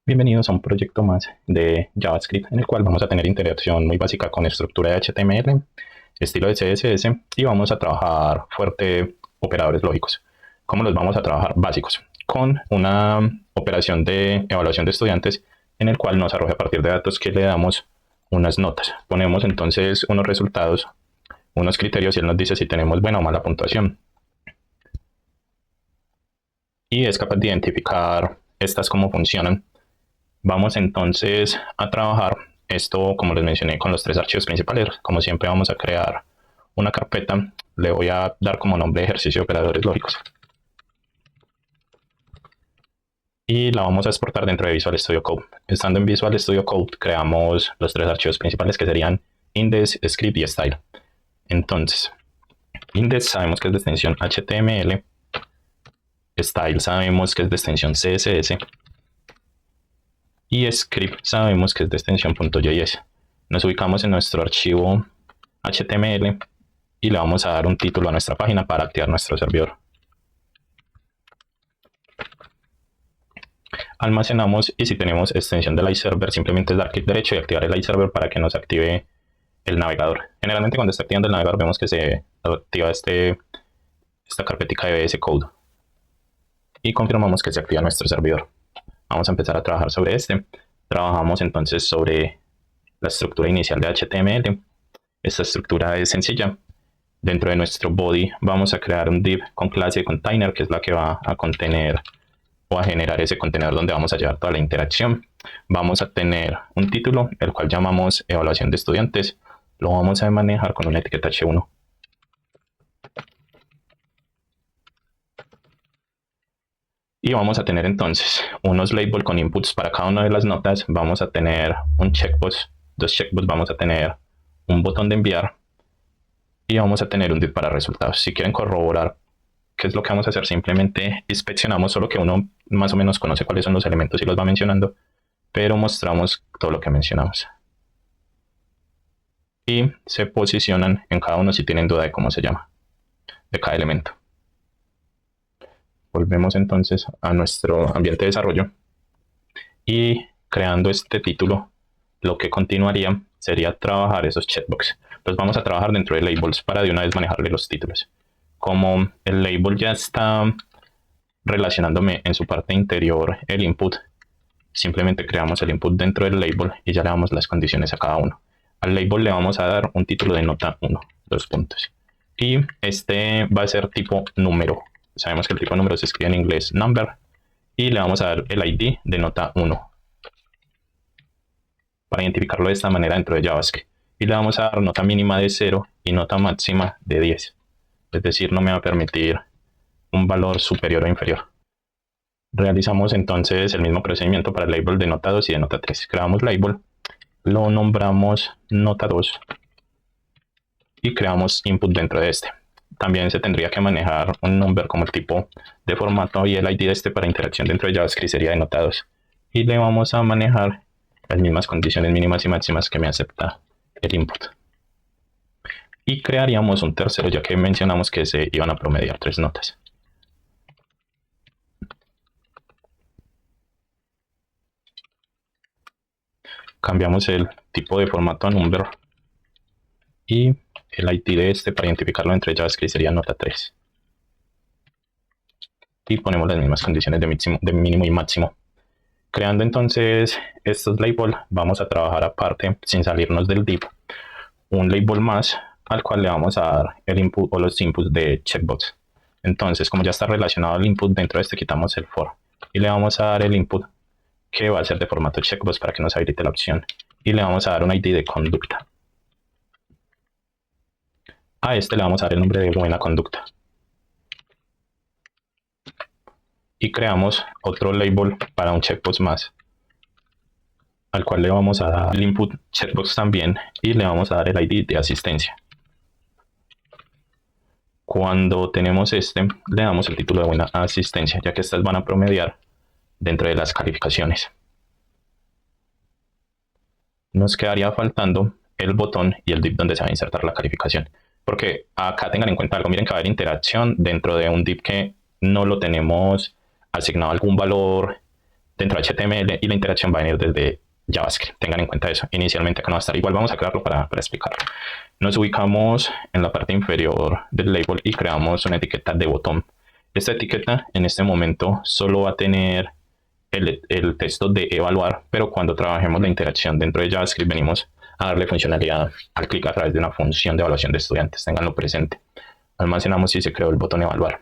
Bienvenidos a un proyecto más de JavaScript en el cual vamos a tener interacción muy básica con estructura de HTML, estilo de CSS y vamos a trabajar fuerte operadores lógicos. ¿Cómo los vamos a trabajar? Básicos, con una operación de evaluación de estudiantes en el cual nos arroja a partir de datos que le damos unas notas. Ponemos entonces unos resultados, unos criterios y él nos dice si tenemos buena o mala puntuación. Y es capaz de identificar estas cómo funcionan. Vamos entonces a trabajar esto, como les mencioné, con los tres archivos principales. Como siempre vamos a crear una carpeta. Le voy a dar como nombre ejercicio de operadores lógicos. Y la vamos a exportar dentro de Visual Studio Code. Estando en Visual Studio Code, creamos los tres archivos principales que serían index, script y style. Entonces, index sabemos que es de extensión HTML. Style sabemos que es de extensión CSS. Y script sabemos que es de extensión .js. Nos ubicamos en nuestro archivo HTML y le vamos a dar un título a nuestra página para activar nuestro servidor. Almacenamos y si tenemos extensión del iServer simplemente es dar clic derecho y activar el iServer para que nos active el navegador. Generalmente cuando está activando el navegador vemos que se activa esta carpetica de VS Code y confirmamos que se activa nuestro servidor. Vamos a empezar a trabajar sobre este. Trabajamos entonces sobre la estructura inicial de HTML. Esta estructura es sencilla. Dentro de nuestro body vamos a crear un div con clase container, que es la que va a contener o a generar ese contenedor donde vamos a llevar toda la interacción. Vamos a tener un título, el cual llamamos evaluación de estudiantes. Lo vamos a manejar con una etiqueta h1. Y vamos a tener entonces unos labels con inputs para cada una de las notas. Vamos a tener un checkbox, dos checkbox, vamos a tener un botón de enviar y vamos a tener un div para resultados. Si quieren corroborar qué es lo que vamos a hacer, simplemente inspeccionamos, solo que uno más o menos conoce cuáles son los elementos y los va mencionando, pero mostramos todo lo que mencionamos. Y se posicionan en cada uno si tienen duda de cómo se llama, de cada elemento. Volvemos entonces a nuestro ambiente de desarrollo y creando este título, lo que continuaría sería trabajar esos checkbox. Pues vamos a trabajar dentro de labels para de una vez manejarle los títulos. Como el label ya está relacionándome en su parte interior el input, simplemente creamos el input dentro del label y ya le damos las condiciones a cada uno. Al label le vamos a dar un título de nota 1, 2 puntos. Y este va a ser tipo número. Sabemos que el tipo de número se escribe en inglés number. Y le vamos a dar el ID de nota 1 para identificarlo de esta manera dentro de JavaScript. Y le vamos a dar nota mínima de 0 y nota máxima de 10. Es decir, no me va a permitir un valor superior o inferior. Realizamos entonces el mismo procedimiento para el label de nota 2 y de nota 3. Creamos label, lo nombramos nota 2 y creamos input dentro de este. También se tendría que manejar un number como el tipo de formato y el ID de este para interacción dentro de JavaScript sería de nota 2. Y le vamos a manejar las mismas condiciones mínimas y máximas que me acepta el input. Y crearíamos un tercero, ya que mencionamos que se iban a promediar 3 notas. Cambiamos el tipo de formato a number y el ID de este para identificarlo entre JavaScript sería nota 3. Y ponemos las mismas condiciones de mínimo y máximo. Creando entonces estos labels, vamos a trabajar aparte, sin salirnos del div, un label más al cual le vamos a dar el input o los inputs de checkbox. Entonces, como ya está relacionado al input, dentro de este quitamos el for y le vamos a dar el input que va a ser de formato checkbox para que nos habilite la opción. Y le vamos a dar un ID de conducta. A este le vamos a dar el nombre de buena conducta. Y creamos otro label para un checkbox más, al cual le vamos a dar el input checkbox también y le vamos a dar el ID de asistencia. Cuando tenemos este, le damos el título de buena asistencia, ya que estas van a promediar dentro de las calificaciones. Nos quedaría faltando el botón y el div donde se va a insertar la calificación. Porque acá tengan en cuenta algo, miren que va a haber interacción dentro de un div que no lo tenemos asignado algún valor dentro de HTML y la interacción va a venir desde JavaScript. Tengan en cuenta eso. Inicialmente acá no va a estar. Igual vamos a crearlo para explicarlo. Nos ubicamos en la parte inferior del label y creamos una etiqueta de botón. Esta etiqueta en este momento solo va a tener el texto de evaluar, pero cuando trabajemos la interacción dentro de JavaScript venimos a darle funcionalidad al clic a través de una función de evaluación de estudiantes. Tenganlo presente. Almacenamos y se creó el botón evaluar.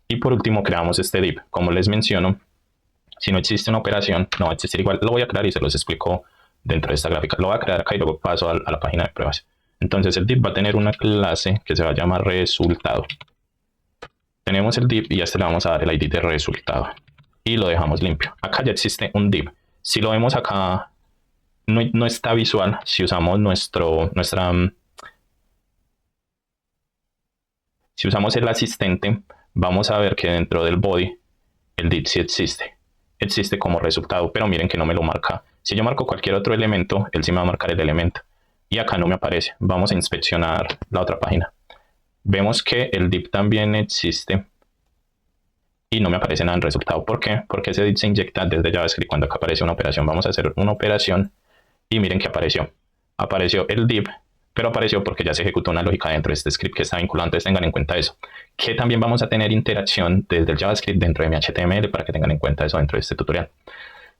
Y por último creamos este div. Como les menciono, si no existe una operación, no va a existir igual. Lo voy a crear y se los explico dentro de esta gráfica. Lo voy a crear acá y luego paso a la página de pruebas. Entonces el div va a tener una clase que se va a llamar resultado. Tenemos el div y a este le vamos a dar el ID de resultado. Y lo dejamos limpio. Acá ya existe un div. Si lo vemos acá, no está visual. Si usamos si usamos el asistente, vamos a ver que dentro del body el div sí existe. Existe como resultado, pero miren que no me lo marca. Si yo marco cualquier otro elemento, él sí me va a marcar el elemento. Y acá no me aparece. Vamos a inspeccionar la otra página. Vemos que el div también existe y no me aparece nada en resultado. ¿Por qué? Porque ese div se inyecta desde JavaScript cuando acá aparece una operación. Vamos a hacer una operación y miren que apareció. Apareció el div, pero apareció porque ya se ejecutó una lógica dentro de este script que está vinculado. Entonces tengan en cuenta eso. Que también vamos a tener interacción desde el JavaScript dentro de mi HTML para que tengan en cuenta eso dentro de este tutorial.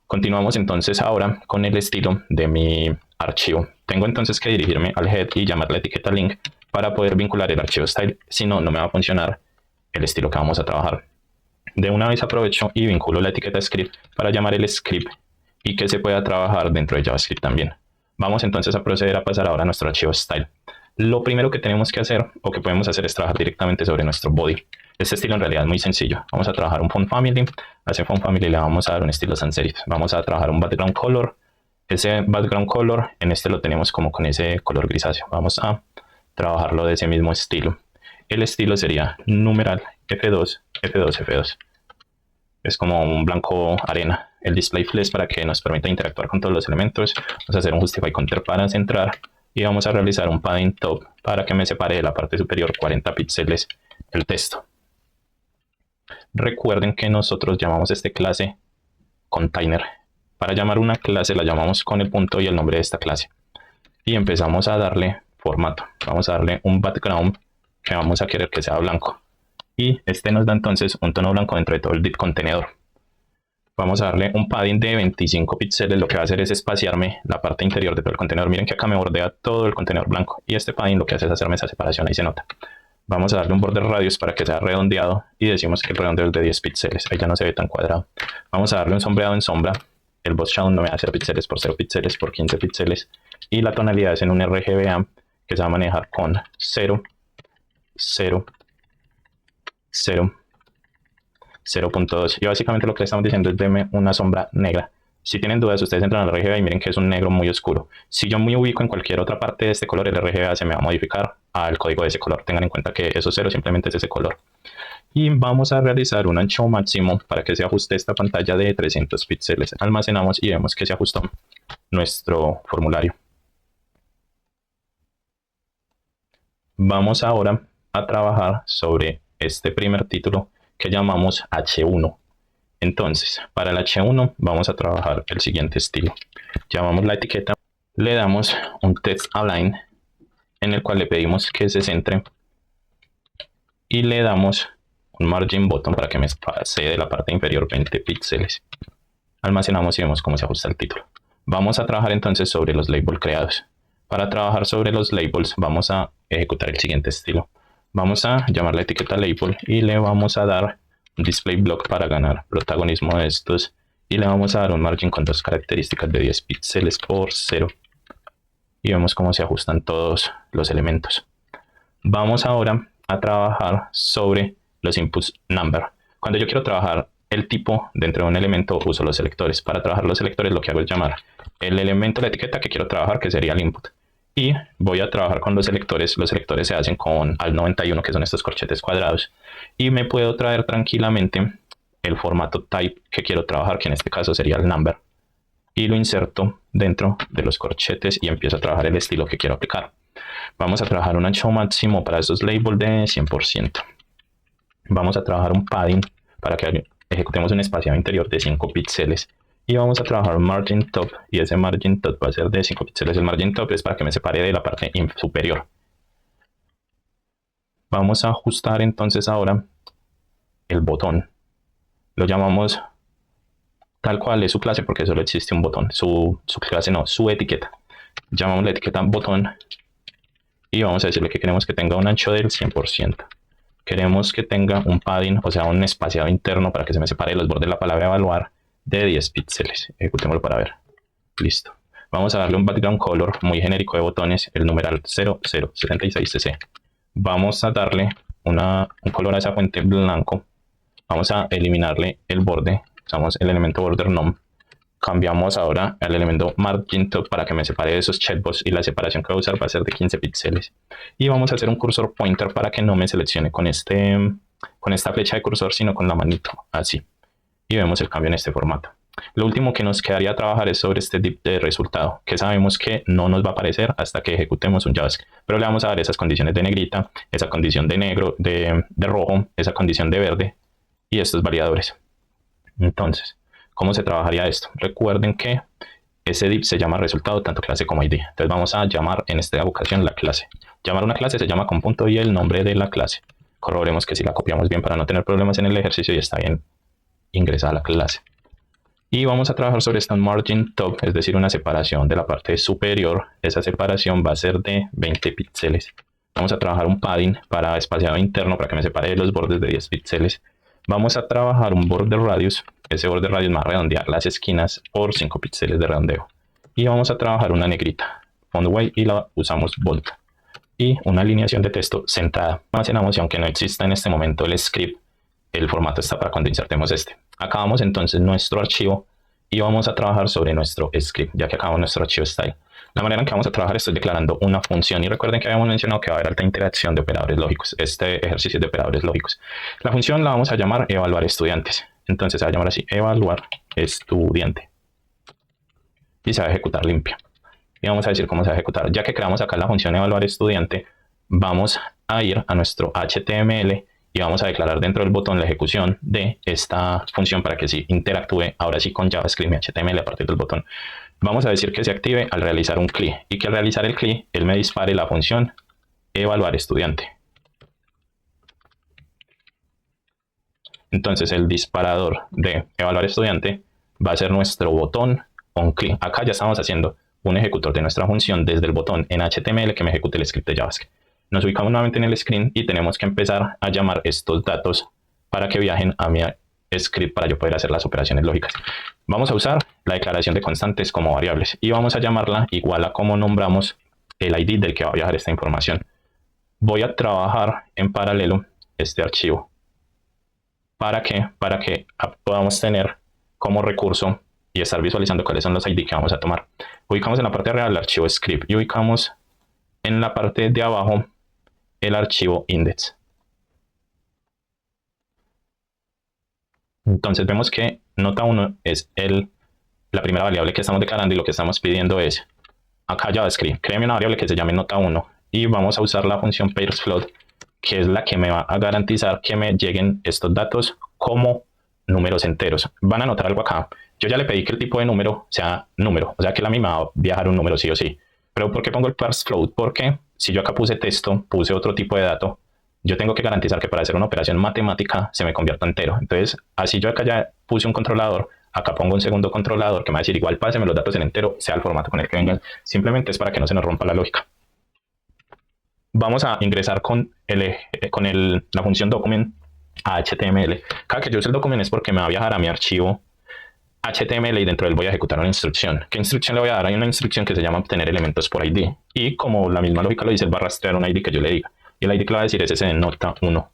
Continuamos entonces ahora con el estilo de mi archivo. Tengo entonces que dirigirme al head y llamar la etiqueta link para poder vincular el archivo style. Si no, no me va a funcionar el estilo que vamos a trabajar. De una vez aprovecho y vinculo la etiqueta script para llamar el script y que se pueda trabajar dentro de JavaScript también. Vamos entonces a proceder a pasar ahora a nuestro archivo style. Lo primero que tenemos que hacer o que podemos hacer es trabajar directamente sobre nuestro body. Este estilo en realidad es muy sencillo. Vamos a trabajar un font family. A ese font family le vamos a dar un estilo sans serif. Vamos a trabajar un background color. Ese background color en este lo tenemos como con ese color grisáceo. Vamos a trabajarlo de ese mismo estilo. El estilo sería numeral F2, F2, F2. Es como un blanco arena. El display flex para que nos permita interactuar con todos los elementos. Vamos a hacer un justify counter para centrar. Y vamos a realizar un padding top para que me separe de la parte superior 40 píxeles el texto. Recuerden que nosotros llamamos este clase container. Para llamar una clase la llamamos con el punto y el nombre de esta clase. Y empezamos a darle formato. Vamos a darle un background que vamos a querer que sea blanco. Y este nos da entonces un tono blanco dentro de todo el div contenedor. Vamos a darle un padding de 25 píxeles. Lo que va a hacer es espaciarme la parte interior de todo el contenedor. Miren que acá me bordea todo el contenedor blanco. Y este padding lo que hace es hacerme esa separación. Ahí se nota. Vamos a darle un border radius para que sea redondeado. Y decimos que el redondeo es de 10 píxeles. Ahí ya no se ve tan cuadrado. Vamos a darle un sombreado en sombra. El box shadow no me va a 0 píxeles por 0 píxeles por 15 píxeles. Y la tonalidad es en un RGBA que se va a manejar con 0, 0, 0. 0.2 y básicamente lo que le estamos diciendo es denme una sombra negra. Si tienen dudas, ustedes entran al RGBA y miren que es un negro muy oscuro. Si yo me ubico en cualquier otra parte de este color, el RGBA se me va a modificar al código de ese color. Tengan en cuenta que eso 0 simplemente es ese color. Y vamos a realizar un ancho máximo para que se ajuste esta pantalla de 300 píxeles. Almacenamos y vemos que se ajustó nuestro formulario. Vamos ahora a trabajar sobre este primer título que llamamos H1. Entonces, para el H1 vamos a trabajar el siguiente estilo. Llamamos la etiqueta, le damos un text align en el cual le pedimos que se centre y le damos un margin bottom para que me pase de la parte inferior 20 píxeles. Almacenamos y vemos cómo se ajusta el título. Vamos a trabajar entonces sobre los labels creados. Para trabajar sobre los labels vamos a ejecutar el siguiente estilo. Vamos a llamar la etiqueta label y le vamos a dar un display block para ganar protagonismo de estos. Y le vamos a dar un margin con dos características de 10 píxeles por 0. Y vemos cómo se ajustan todos los elementos. Vamos ahora a trabajar sobre los inputs number. Cuando yo quiero trabajar el tipo dentro de un elemento, uso los selectores. Para trabajar los selectores lo que hago es llamar el elemento, la etiqueta que quiero trabajar, que sería el input. Y voy a trabajar con los selectores. Los selectores se hacen con al91, que son estos corchetes cuadrados. Y me puedo traer tranquilamente el formato type que quiero trabajar, que en este caso sería el number. Y lo inserto dentro de los corchetes y empiezo a trabajar el estilo que quiero aplicar. Vamos a trabajar un ancho máximo para esos labels de 100%. Vamos a trabajar un padding para que ejecutemos un espaciado interior de 5 píxeles y vamos a trabajar un margin top, y ese margin top va a ser de 5 píxeles. El margin top es para que me separe de la parte superior. Vamos a ajustar entonces ahora el botón. Lo llamamos tal cual es su clase porque solo existe un botón. Su clase no, su etiqueta. Llamamos la etiqueta botón y vamos a decirle que queremos que tenga un ancho del 100%. Queremos que tenga un padding, o sea, un espaciado interno para que se me separe los bordes de la palabra evaluar de 10 píxeles. Ejecutémoslo para ver. Listo. Vamos a darle un background color muy genérico de botones, el numeral 0076cc. Vamos a darle un color a esa fuente blanco. Vamos a eliminarle el borde. Usamos el elemento border none. Cambiamos ahora al elemento margin top para que me separe de esos checkbox, y la separación que voy a usar va a ser de 15 píxeles. Y vamos a hacer un cursor pointer para que no me seleccione con esta flecha de cursor, sino con la manito, así. Y vemos el cambio en este formato. Lo último que nos quedaría trabajar es sobre este div de resultado, que sabemos que no nos va a aparecer hasta que ejecutemos un JavaScript. Pero le vamos a dar esas condiciones de negrita, esa condición de negro, de rojo, esa condición de verde y estos validadores. Entonces, ¿cómo se trabajaría esto? Recuerden que ese div se llama resultado tanto clase como ID. Entonces vamos a llamar en esta ocasión la clase. Llamar una clase se llama con punto y el nombre de la clase. Corroboremos que si la copiamos bien para no tener problemas en el ejercicio y está bien ingresada la clase. Y vamos a trabajar sobre esta margin top, es decir, una separación de la parte superior. Esa separación va a ser de 20 píxeles. Vamos a trabajar un padding para espaciado interno para que me separe de los bordes de 10 píxeles. Vamos a trabajar un border radius. Ese border radius va a redondear las esquinas por 5 píxeles de redondeo. Y vamos a trabajar una negrita, font weight, y la usamos bold. Y una alineación de texto centrada. Almacenamos, y aunque no exista en este momento el script, el formato está para cuando insertemos este. Acabamos entonces nuestro archivo y vamos a trabajar sobre nuestro script, ya que acabamos nuestro archivo style. La manera en que vamos a trabajar esto es declarando una función, y recuerden que habíamos mencionado que va a haber alta interacción de operadores lógicos. Este ejercicio es de operadores lógicos. La función la vamos a llamar evaluar estudiantes. Entonces se va a llamar así, evaluar estudiante. Y se va a ejecutar limpio. Y vamos a decir cómo se va a ejecutar. Ya que creamos acá la función evaluar estudiante, vamos a ir a nuestro HTML y vamos a declarar dentro del botón la ejecución de esta función para que sí interactúe ahora sí con JavaScript y HTML a partir del botón. Vamos a decir que se active al realizar un clic, y que al realizar el clic él me dispare la función evaluar estudiante. Entonces el disparador de evaluar estudiante va a ser nuestro botón onClick. Acá ya estamos haciendo un ejecutor de nuestra función desde el botón en HTML que me ejecute el script de JavaScript. Nos ubicamos nuevamente en el screen y tenemos que empezar a llamar estos datos para que viajen a mi script para yo poder hacer las operaciones lógicas. Vamos a usar la declaración de constantes como variables y vamos a llamarla igual a como nombramos el ID del que va a viajar esta información. Voy a trabajar en paralelo este archivo. ¿Para qué? Para que podamos tener como recurso y estar visualizando cuáles son los ID que vamos a tomar. Ubicamos en la parte de arriba el archivo script y ubicamos en la parte de abajo el archivo index. Entonces vemos que nota 1 es la primera variable que estamos declarando, y lo que estamos pidiendo es acá JavaScript, créeme una variable que se llame nota 1 y vamos a usar la función pairsFloat, que es la que me va a garantizar que me lleguen estos datos como números enteros. Van a notar algo acá. Yo ya le pedí que el tipo de número sea número, o sea que la misma va a viajar un número sí o sí. Pero ¿por qué pongo el pairsFloat? Porque si yo acá puse texto, puse otro tipo de dato, yo tengo que garantizar que para hacer una operación matemática se me convierta entero. Entonces, así yo acá ya puse un controlador, acá pongo un segundo controlador que me va a decir igual páseme los datos en entero, sea el formato con el que vengan. Simplemente es para que no se nos rompa la lógica. Vamos a ingresar con la función document a HTML. Cada que yo use el document es porque me va a viajar a mi archivo HTML y dentro de él voy a ejecutar una instrucción. ¿Qué instrucción le voy a dar? Hay una instrucción que se llama obtener elementos por ID. Y como la misma lógica lo dice, él va a rastrear un ID que yo le diga. Y el ID que le va a decir es ese de nota 1.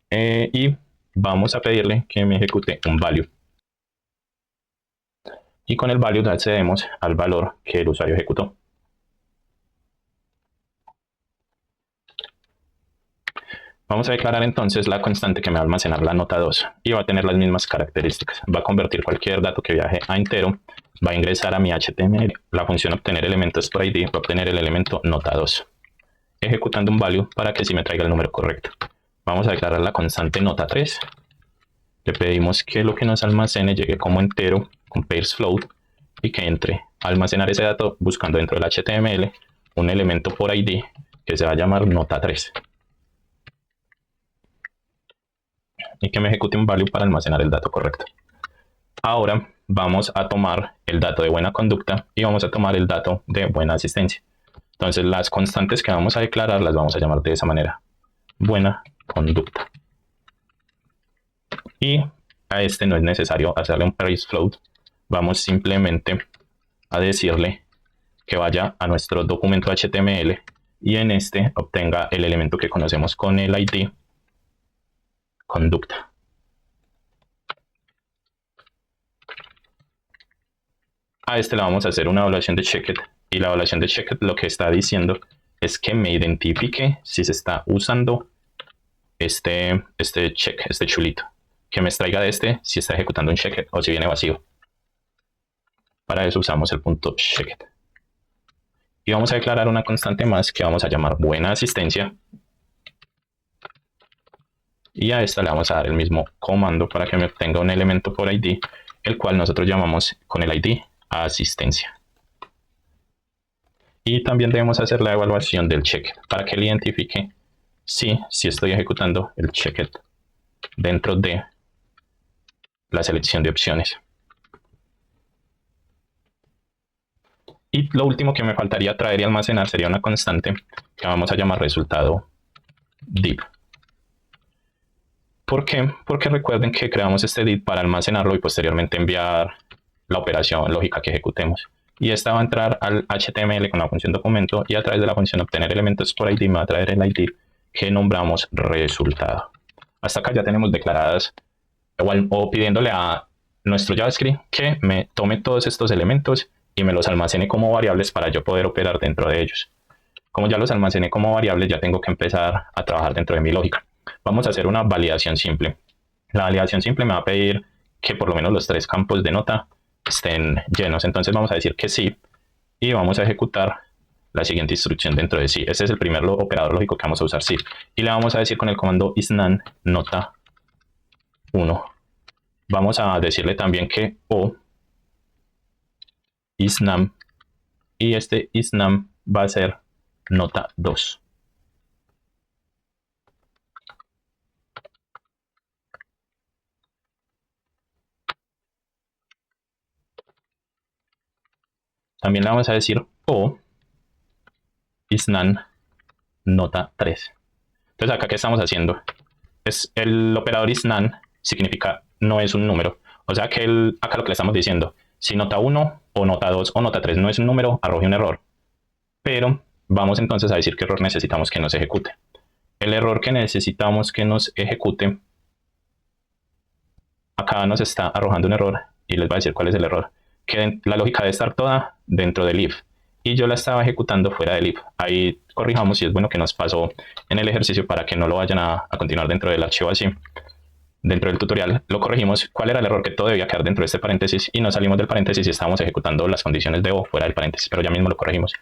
Y vamos a pedirle que me ejecute un value. Y con el value accedemos al valor que el usuario ejecutó. Vamos a declarar entonces la constante que me va a almacenar la nota 2 y va a tener las mismas características. Va a convertir cualquier dato que viaje a entero, va a ingresar a mi HTML, la función obtener elementos por ID, va a obtener el elemento nota 2, ejecutando un value para que sí me traiga el número correcto. Vamos a declarar la constante nota 3 le pedimos que lo que nos almacene llegue como entero con pairs float y que entre a almacenar ese dato buscando dentro del HTML un elemento por ID que se va a llamar nota3 y que me ejecute un value para almacenar el dato correcto. Ahora vamos a tomar el dato de buena conducta y vamos a tomar el dato de buena asistencia. Entonces las constantes que vamos a declarar las vamos a llamar de esa manera: buena conducta. Y a este no es necesario hacerle un pairs float, vamos simplemente a decirle que vaya a nuestro documento HTML y en este obtenga el elemento que conocemos con el ID conducta. A este le vamos a hacer una evaluación de checked y la evaluación de checked lo que está diciendo es que me identifique si se está usando este check, este chulito, que me extraiga de este si está ejecutando un checked o si viene vacío. Para eso usamos el punto checked. Y vamos a declarar una constante más que vamos a llamar buena asistencia. Y a esta le vamos a dar el mismo comando para que me obtenga un elemento por ID, el cual nosotros llamamos con el ID asistencia. Y también debemos hacer la evaluación del checked para que él identifique si estoy ejecutando el checked dentro de la selección de opciones. Y lo último que me faltaría traer y almacenar sería una constante que vamos a llamar resultado div. ¿Por qué? Porque recuerden que creamos este div para almacenarlo y posteriormente enviar la operación lógica que ejecutemos. Y esta va a entrar al HTML con la función documento y a través de la función obtener elementos por ID me va a traer el ID que nombramos resultado. Hasta acá ya tenemos declaradas o pidiéndole a nuestro JavaScript que me tome todos estos elementos y me los almacene como variables para yo poder operar dentro de ellos. Como ya los almacené como variables, ya tengo que empezar a trabajar dentro de mi lógica. Vamos a hacer una validación simple. La validación simple me va a pedir que por lo menos los 3 campos de nota estén llenos. Entonces vamos a decir que sí y vamos a ejecutar la siguiente instrucción dentro de sí. Este es el primer operador lógico que vamos a usar, sí. Y le vamos a decir con el comando isNaN nota 1. Vamos a decirle también que o isNaN y este isNaN va a ser nota 2. También le vamos a decir o isNaN nota 3. Entonces acá, ¿qué estamos haciendo? Es el operador isNaN significa no es un número. O sea que acá lo que le estamos diciendo, si nota 1 o nota 2 o nota 3 no es un número, arroje un error. Pero vamos entonces a decir qué error necesitamos que nos ejecute. El error que necesitamos que nos ejecute, acá nos está arrojando un error y les voy a decir cuál es el error. Que la lógica debe estar toda dentro del if y yo la estaba ejecutando fuera del if. Ahí corrijamos y es bueno que nos pasó en el ejercicio para que no lo vayan a continuar dentro del archivo así. Dentro del tutorial lo corregimos cuál era el error, que todo debía quedar dentro de este paréntesis y no salimos del paréntesis y estábamos ejecutando las condiciones de o fuera del paréntesis, pero ya mismo lo corregimos.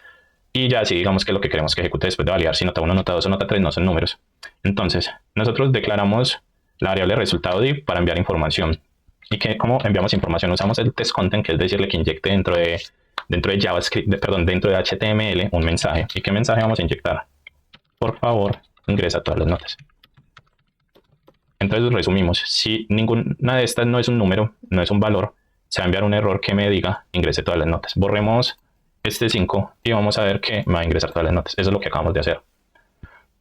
Y ya así digamos que lo que queremos que ejecute después de validar si nota 1, nota 2 o nota 3 no son números. Entonces nosotros declaramos la variable resultado div para enviar información. ¿Y cómo enviamos información? Usamos el test content, que es decirle que inyecte dentro de JavaScript, dentro de HTML un mensaje. ¿Y qué mensaje vamos a inyectar? Por favor, ingresa todas las notas. Entonces resumimos, si ninguna de estas no es un número, no es un valor, se va a enviar un error que me diga ingrese todas las notas. Borremos este 5 y vamos a ver que me va a ingresar todas las notas. Eso es lo que acabamos de hacer.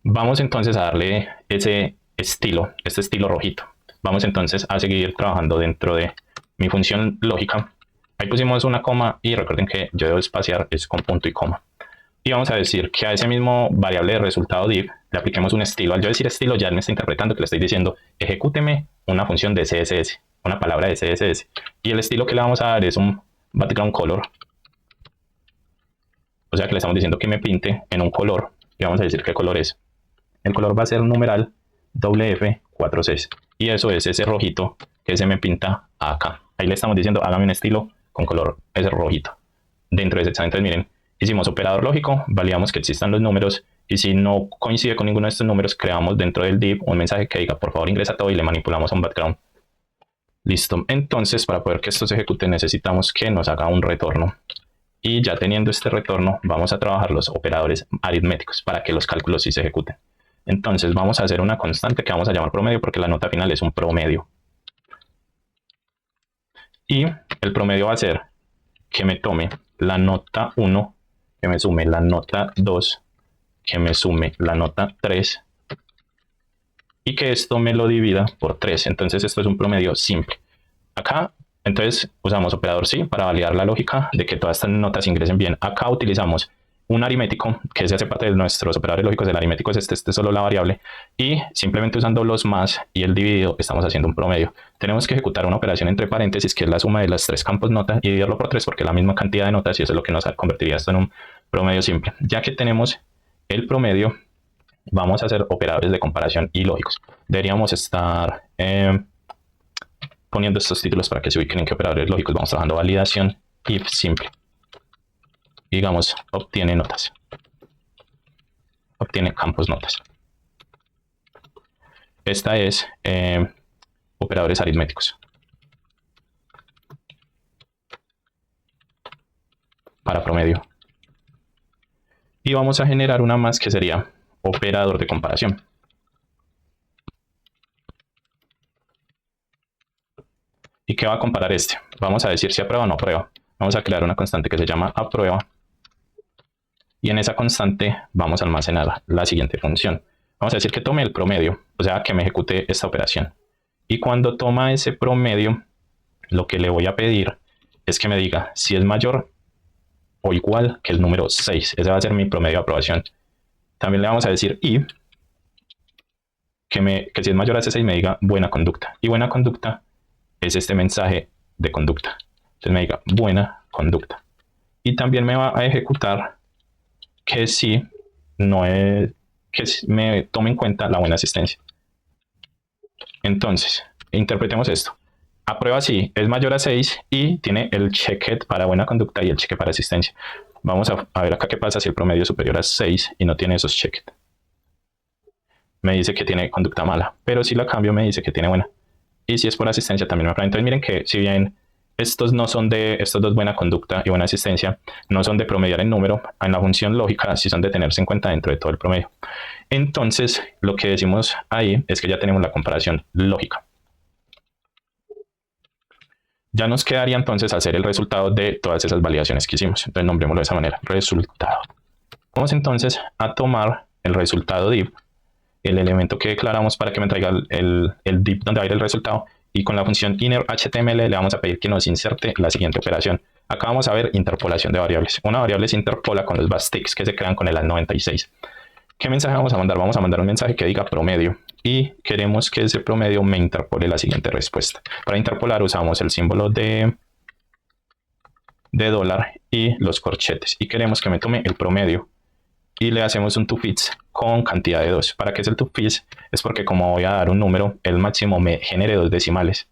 Vamos entonces a darle ese estilo, este estilo rojito. Vamos entonces a seguir trabajando dentro de mi función lógica. Ahí pusimos una coma y recuerden que yo debo espaciar es con punto y coma. Y vamos a decir que a ese mismo variable de resultado div le apliquemos un estilo. Al yo decir estilo ya me está interpretando que le estoy diciendo ejecúteme una función de CSS, una palabra de CSS. Y el estilo que le vamos a dar es un background color. O sea que le estamos diciendo que me pinte en un color. Y vamos a decir qué color es. El color va a ser numeral WF4C. Y eso es ese rojito que se me pinta acá. Ahí le estamos diciendo hágame un estilo con color ese rojito. Dentro de ese examen, entonces miren, hicimos operador lógico, validamos que existan los números y si no coincide con ninguno de estos números, creamos dentro del div un mensaje que diga por favor ingresa todo y le manipulamos a un background Listo. Entonces, para poder que esto se ejecute, necesitamos que nos haga un retorno. Y ya teniendo este retorno, vamos a trabajar los operadores aritméticos para que los cálculos sí se ejecuten. Entonces, vamos a hacer una constante que vamos a llamar promedio porque la nota final es un promedio. Y el promedio va a ser que me tome la nota 1, que me sume la nota 2, que me sume la nota 3 y que esto me lo divida por 3. Entonces esto es un promedio simple. Acá, entonces, usamos operador sí para validar la lógica de que todas estas notas ingresen bien. Acá utilizamos un aritmético que se hace parte de nuestros operadores lógicos. El aritmético es este es solo la variable. Y simplemente usando los más y el dividido estamos haciendo un promedio. Tenemos que ejecutar una operación entre paréntesis que es la suma de los tres campos nota y dividirlo por 3 porque es la misma cantidad de notas y eso es lo que nos convertiría esto en un promedio simple. Ya que tenemos el promedio, vamos a hacer operadores de comparación y lógicos. Deberíamos estar poniendo estos títulos para que se ubiquen en qué operadores lógicos vamos trabajando. Validación if simple. Digamos, obtiene notas. Obtiene campos notas. Esta es operadores aritméticos. Para promedio. Y vamos a generar una más que sería operador de comparación. ¿Y qué va a comparar este? Vamos a decir si aprueba o no aprueba. Vamos a crear una constante que se llama aprueba. Y en esa constante vamos a almacenar la siguiente función. Vamos a decir que tome el promedio, o sea, que me ejecute esta operación. Y cuando toma ese promedio, lo que le voy a pedir es que me diga si es mayor o igual que el número 6. Ese va a ser mi promedio de aprobación. También le vamos a decir y que si es mayor a ese 6 me diga buena conducta. Y buena conducta es este mensaje de conducta. Entonces me diga buena conducta. Y también me va a ejecutar que si no es, que me tome en cuenta la buena asistencia. Entonces, interpretemos esto. Aprueba si es mayor a 6 y tiene el checked para buena conducta y el cheque para asistencia. Vamos a ver acá qué pasa si el promedio es superior a 6 y no tiene esos checked. Me dice que tiene conducta mala, pero si la cambio me dice que tiene buena. Y si es por asistencia también me aprueba. Entonces miren que si bien estos no son de, estos dos buena conducta y buena asistencia, no son de promediar en número, en la función lógica sí son de tenerse en cuenta dentro de todo el promedio. Entonces lo que decimos ahí es que ya tenemos la comparación lógica. Ya nos quedaría entonces hacer el resultado de todas esas validaciones que hicimos. Entonces nombrémoslo de esa manera, resultado. Vamos entonces a tomar el resultado div, el elemento que declaramos para que me traiga el div donde va a ir el resultado, y con la función inner.html le vamos a pedir que nos inserte la siguiente operación. Acá vamos a ver interpolación de variables. Una variable se interpola con los backticks que se crean con el al96. ¿Qué mensaje vamos a mandar? Vamos a mandar un mensaje que diga promedio y queremos que ese promedio me interpole la siguiente respuesta. Para interpolar usamos el símbolo de dólar y los corchetes y queremos que me tome el promedio y le hacemos un toFits con cantidad de 2. ¿Para qué es el toFits? Es porque como voy a dar un número, el máximo me genere 2 decimales.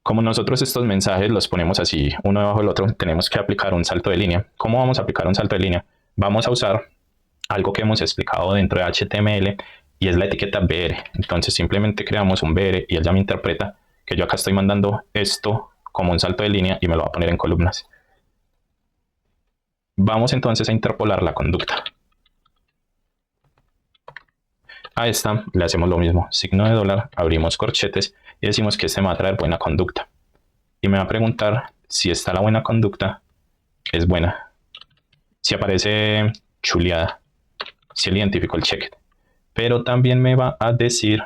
Como nosotros estos mensajes los ponemos así uno debajo del otro, tenemos que aplicar un salto de línea. ¿Cómo vamos a aplicar un salto de línea? Vamos a usar algo que hemos explicado dentro de HTML y es la etiqueta BR. Entonces simplemente creamos un BR y él ya me interpreta que yo acá estoy mandando esto como un salto de línea y me lo va a poner en columnas. Vamos entonces a interpolar la conducta. A esta le hacemos lo mismo, signo de dólar, abrimos corchetes y decimos que este me va a traer buena conducta. Y me va a preguntar si está la buena conducta, es buena. Si aparece chuleada, si él identificó el checked. Pero también me va a decir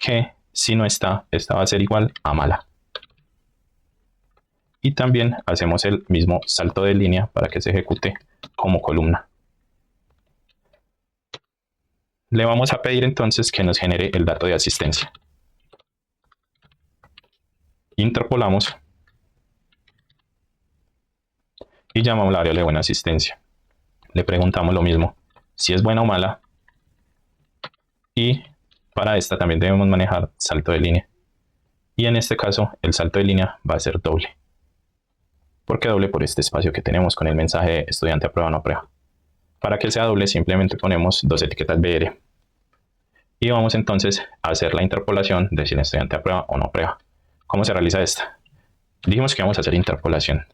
que si no está, esta va a ser igual a mala. Y también hacemos el mismo salto de línea para que se ejecute como columna. Le vamos a pedir entonces que nos genere el dato de asistencia. Interpolamos y llamamos la variable buena asistencia. Le preguntamos lo mismo, si es buena o mala. Y para esta también debemos manejar salto de línea. Y en este caso el salto de línea va a ser doble. ¿Por qué doble? Por este espacio que tenemos con el mensaje estudiante aprueba o no aprueba. Para que sea doble simplemente ponemos dos etiquetas BR. Y vamos entonces a hacer la interpolación de si el estudiante aprueba o no aprueba. ¿Cómo se realiza esta? Dijimos que vamos a hacer interpolación.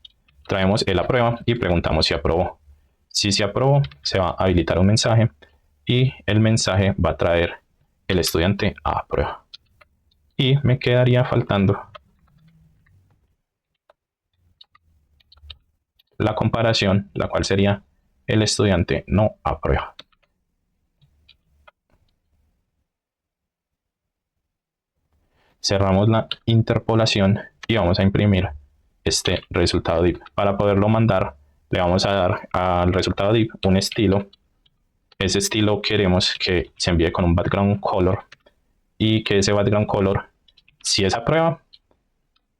Traemos el aprueba y preguntamos si aprobó. Si se aprobó, se va a habilitar un mensaje y el mensaje va a traer el estudiante a aprueba. Y me quedaría faltando la comparación, la cual sería el estudiante no aprueba. Cerramos la interpolación y vamos a imprimir este resultado div. Para poderlo mandar, le vamos a dar al resultado div un estilo. Ese estilo queremos que se envíe con un background color y que ese background color, si es a prueba,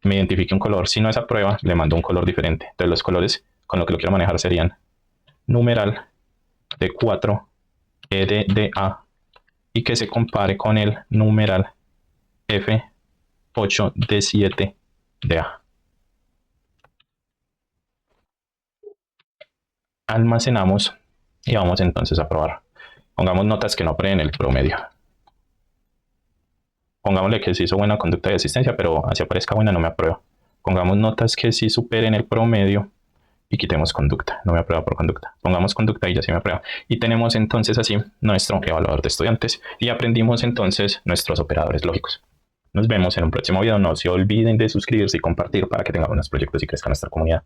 me identifique un color. Si no es a prueba, le mando un color diferente. Entonces los colores con lo que lo quiero manejar serían numeral D4 EDDA y que se compare con el numeral F8 D7 DA. Almacenamos y vamos entonces a probar. Pongamos notas que no aprueben el promedio. Pongámosle que sí hizo buena conducta de asistencia, pero así aparezca buena no me aprueba. Pongamos notas que sí superen el promedio y quitemos conducta, no me aprueba por conducta. Pongamos conducta y ya sí me aprueba. Y tenemos entonces así nuestro evaluador de estudiantes y aprendimos entonces nuestros operadores lógicos. Nos vemos en un próximo video. No se olviden de suscribirse y compartir para que tengamos más proyectos y crezca nuestra comunidad.